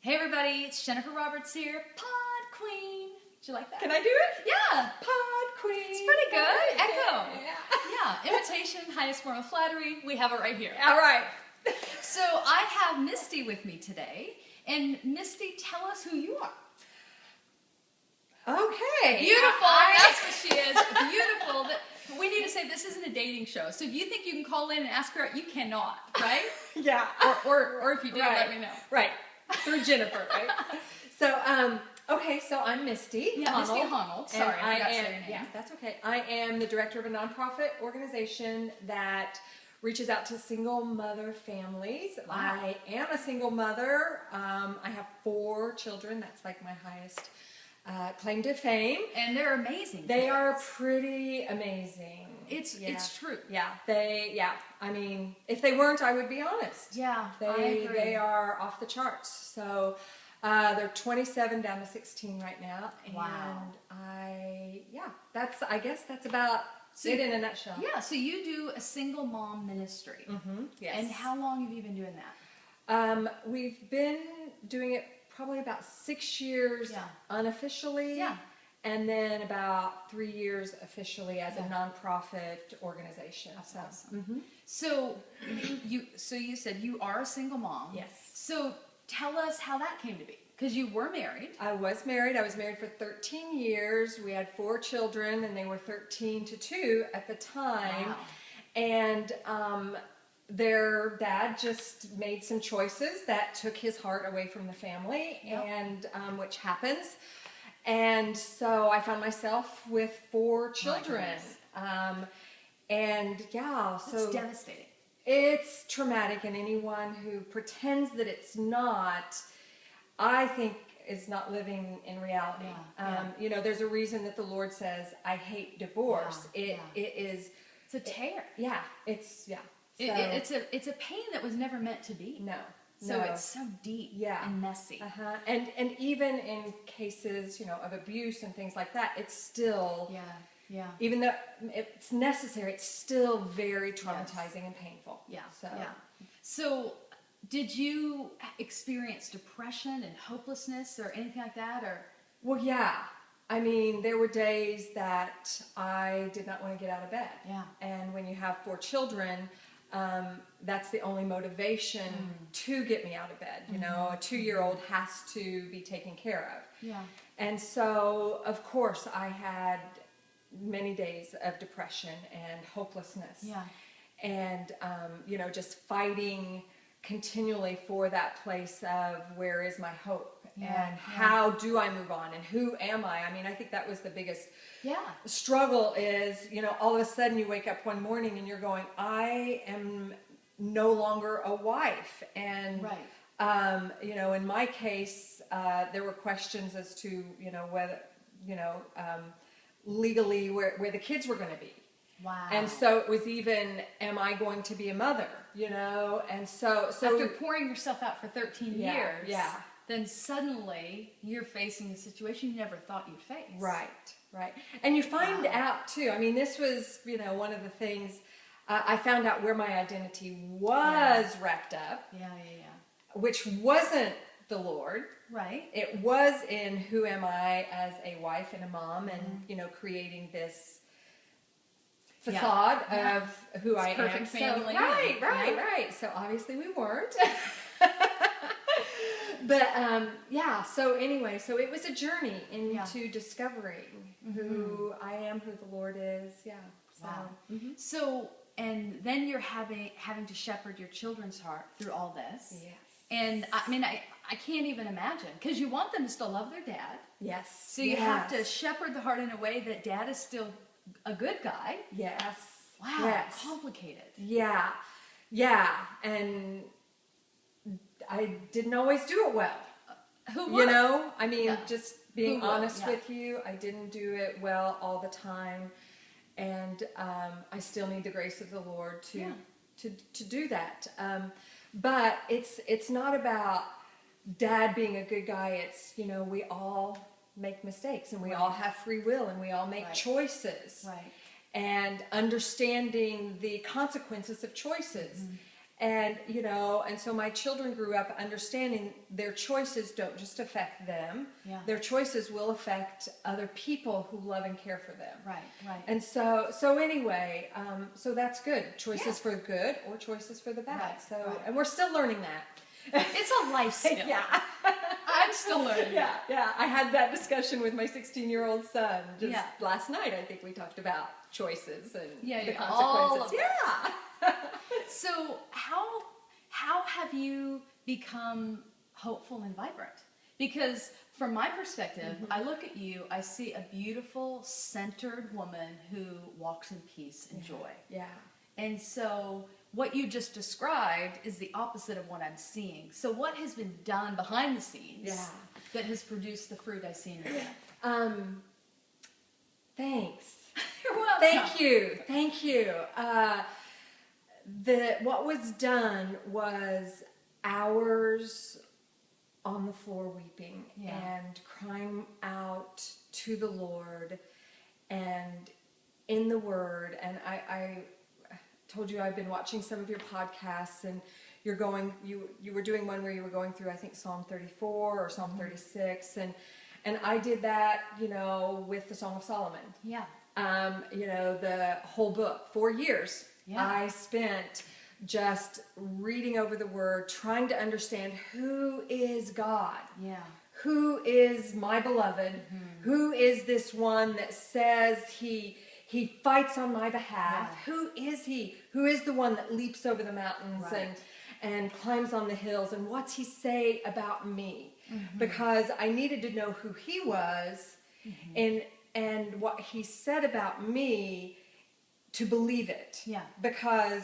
Hey everybody, it's Jennifer Roberts here, Pod Queen. Did you like that? Can I do it? Yeah. Pod Queen. It's pretty good. Echo. Yeah. Yeah. Imitation, highest form of flattery. We have it right here. All right. So I have Misty with me today. And Misty, tell us who you are. Okay. Beautiful. That's what she is. Beautiful. We need to say this isn't a dating show. So if you think you can call in and ask her out, you cannot, right? Yeah. Or if you do, right. let me know. Right. Through Jennifer, right? So, okay, so I'm Misty Yeah, Honnold. Misty Honnold. Sorry, I forgot to say your name. Yeah, that's okay. I am the director of a nonprofit organization that reaches out to single mother families. Wow. I am a single mother. I have 4 children. That's like my highest claim to fame. And they're amazing. They kids. are pretty amazing. It's true. Yeah, I mean, if they weren't, I would be honest. Yeah, I agree. They are off the charts. So they're 27 down to 16 right now. Wow. And I guess that's about it in a nutshell. Yeah, so you do a single mom ministry. Mm-hmm. Yes. And how long have you been doing that? We've been doing it probably about 6 years unofficially. Yeah. And then about 3 years officially as a Yeah. nonprofit organization. That's so, awesome. mhm. So you said you are a single mom. Yes. So tell us how that came to be. Because you were married. I was married. I was married for 13 years. We had 4 children, and they were 13 to 2 at the time. Wow. And their dad just made some choices that took his heart away from the family, Yep. and which happens. And so I found myself with 4 children. And yeah, so It's devastating. it's traumatic, and anyone who pretends that it's not, I think, is not living in reality. Yeah, You know, there's a reason that the Lord says, "I hate divorce." It is. It's a tear. It's It's a pain that was never meant to be. no. So it's so deep and messy. And even in cases, you know, of abuse and things like that, it's still even though it's necessary, it's still very traumatizing and painful. So did you experience depression and hopelessness or anything like that, or? Well, yeah. I mean, there were days that I did not want to get out of bed. Yeah. And when you have 4 children, that's the only motivation to get me out of bed. You know, a 2-year-old has to be taken care of. Yeah. And so, of course, I had many days of depression and hopelessness. Yeah. And, you know, just fighting continually for that place of where is my hope and how do I move on and who am I? I mean, I think that was the biggest struggle is, you know, all of a sudden you wake up one morning and you're going, I am no longer a wife. And, you know, in my case, there were questions as to, you know, whether, you know, legally where the kids were going to be. Wow. And so it was even, am I going to be a mother, you know? And so after pouring yourself out for 13 years, yeah. then suddenly you're facing a situation you never thought you'd face. Right. And you find out too, I mean, this was, you know, one of the things, I found out where my identity was wrapped up. Which wasn't the Lord. Right. It was in who am I as a wife and a mom and, you know, creating this facade of who I am. Perfect family. Right. So obviously we weren't. But so anyway, so it was a journey into discovering who I am, who the Lord is. So. Wow. So, and then you're having to shepherd your children's heart through all this. Yes. And I mean, I can't even imagine, because you want them to still love their dad. Yes. So you have to shepherd the heart in a way that dad is still a good guy. Yes. Wow. Yes. Complicated. Yeah. And I didn't always do it well. Who would? You know, I mean, just being Who would? honest with you, I didn't do it well all the time. And I still need the grace of the Lord to do that. But it's not about dad being a good guy. It's, you know, we all make mistakes and we all have free will and we all make choices. Right. And understanding the consequences of choices. And, you know, and so my children grew up understanding their choices don't just affect them. Yeah. Their choices will affect other people who love and care for them. Right, right. And so anyway, so that's good. Choices for the good or choices for the bad. Right, So, right. and we're still learning that. It's a life skill. Yeah. I'm still learning. Yeah, yeah. I had that discussion with my 16-year-old son just Yeah. last night. I think we talked about choices and Yeah, the yeah, consequences. all of that. Yeah. So how have you become hopeful and vibrant? Because from my perspective, I look at you, I see a beautiful, centered woman who walks in peace and joy. Yeah. And so what you just described is the opposite of what I'm seeing. So what has been done behind the scenes that has produced the fruit I see in your life? Thanks. You're welcome. Thank you. Thank you. What was done was hours on the floor weeping and crying out to the Lord and in the Word. And I told you I've been watching some of your podcasts, and you were doing one where you were going through, I think, Psalm 34 or Psalm 36, and I did that, you know, with the Song of Solomon. Yeah. You know, the whole book, 4 years. Yeah. I spent just reading over the Word, trying to understand who is God. Yeah. Who is my beloved? Who is this one that says he fights on my behalf? Yeah. Who is he? Who is the one that leaps over the mountains and climbs on the hills? And what's he say about me? Because I needed to know who he was and what he said about me to believe it. Yeah. Because,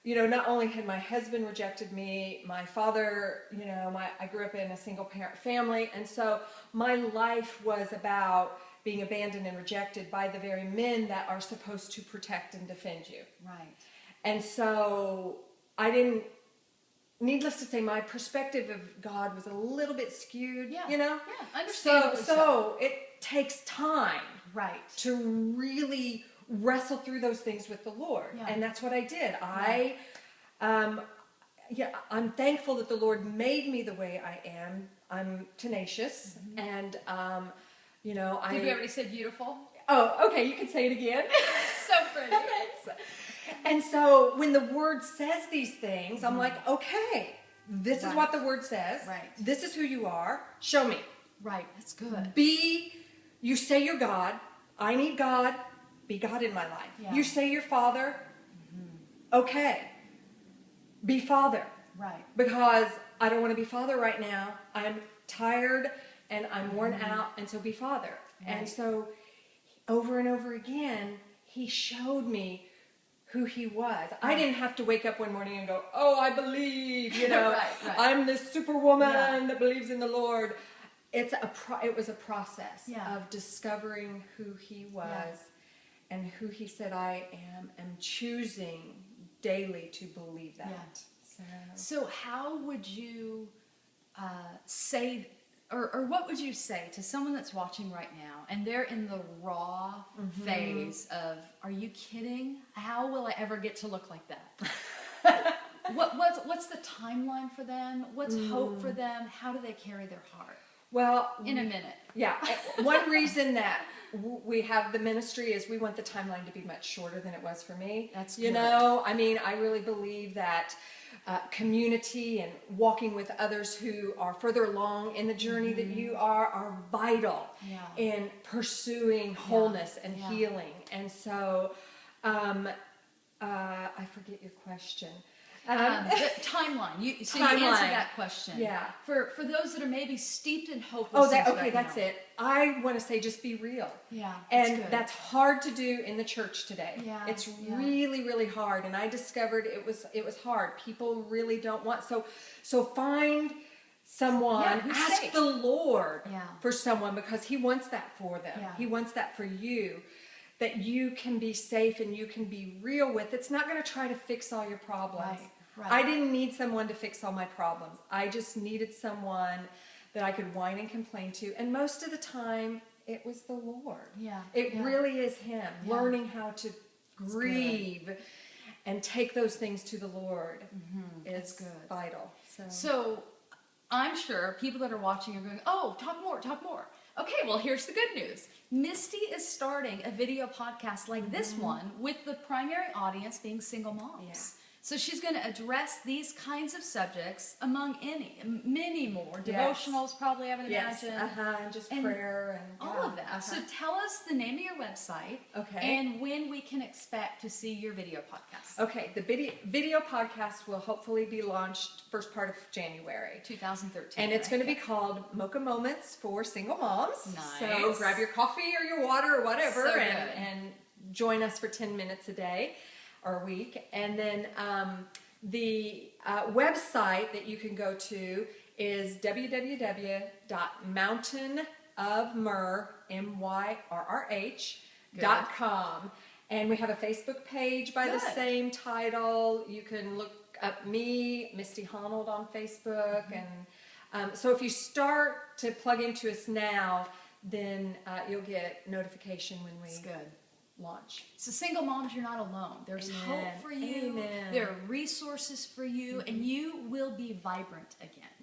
you know, not only had my husband rejected me, my father, you know, I grew up in a single parent family, and so my life was about being abandoned and rejected by the very men that are supposed to protect and defend you. Right. And so needless to say, my perspective of God was a little bit skewed, you know? Yeah, understandably so it takes time right. to really wrestle through those things with the Lord. Yeah. And that's what I did. I'm thankful that the Lord made me the way I am. I'm tenacious and, you know, Did we already say beautiful? Oh, okay, you can say it again. So pretty. Thanks. And so when the Word says these things, I'm like, okay, this is what the Word says. Right. This is who you are. Show me. Right, that's good. You say you're God. I need God. Be God in my life. Yeah. You say you're Father. Okay. Be Father. Right. Because I don't want to be Father right now. I'm tired and I'm worn out, and so be Father. Right. And so over and over again, he showed me who he was. I didn't have to wake up one morning and go, oh, I believe, you know, right. I'm this superwoman that believes in the Lord. It was a process of discovering who he was and who he said I am, and choosing daily to believe that. So how would you say, or what would you say to someone that's watching right now and they're in the raw phase of, are you kidding? How will I ever get to look like that? What's the timeline for them? What's hope for them? How do they carry their heart? Well, in a minute. Yeah. One reason that we have the ministry is we want the timeline to be much shorter than it was for me. That's good. You know, I mean, I really believe that community and walking with others who are further along in the journey that you are vital in pursuing wholeness and healing. And so, I forget your question. The timeline. You answered that question. Yeah. For those that are maybe steeped in hopelessness. That's it. I want to say just be real. Yeah. That's hard to do in the church today. Yeah. It's really, really hard. And I discovered it was hard. People really don't want so find someone, ask safe. the Lord for someone, because he wants that for them. Yeah. He wants that for you. That you can be safe and you can be real with. It's not going to try to fix all your problems. Right. I didn't need someone to fix all my problems. I just needed someone that I could whine and complain to. And most of the time, it was the Lord. Yeah. It really is him. Learning how to grieve and take those things to the Lord That's is good. vital. So I'm sure people that are watching are going, oh, talk more, talk more. Okay, well, here's the good news. Misty is starting a video podcast like this one with the primary audience being single moms. Yeah. So she's going to address these kinds of subjects among many more. Yes. Devotionals, probably, I would Yes, imagine. and just And prayer and all of that. So tell us the name of your website and when we can expect to see your video podcast. Okay, the video podcast will hopefully be launched first part of January. 2013. And it's going to be called Mocha Moments for Single Moms. Nice. So grab your coffee or your water or whatever So and join us for 10 minutes a day or a week. And then the website that you can go to is www.mountainofmyrrh.com. And we have a Facebook page by the same title. You can look up me, Misty Honnold, on Facebook. And so if you start to plug into us now, then you'll get notification when we launch. So single moms, you're not alone. There's hope for you. Amen. There are resources for you, and you will be vibrant again.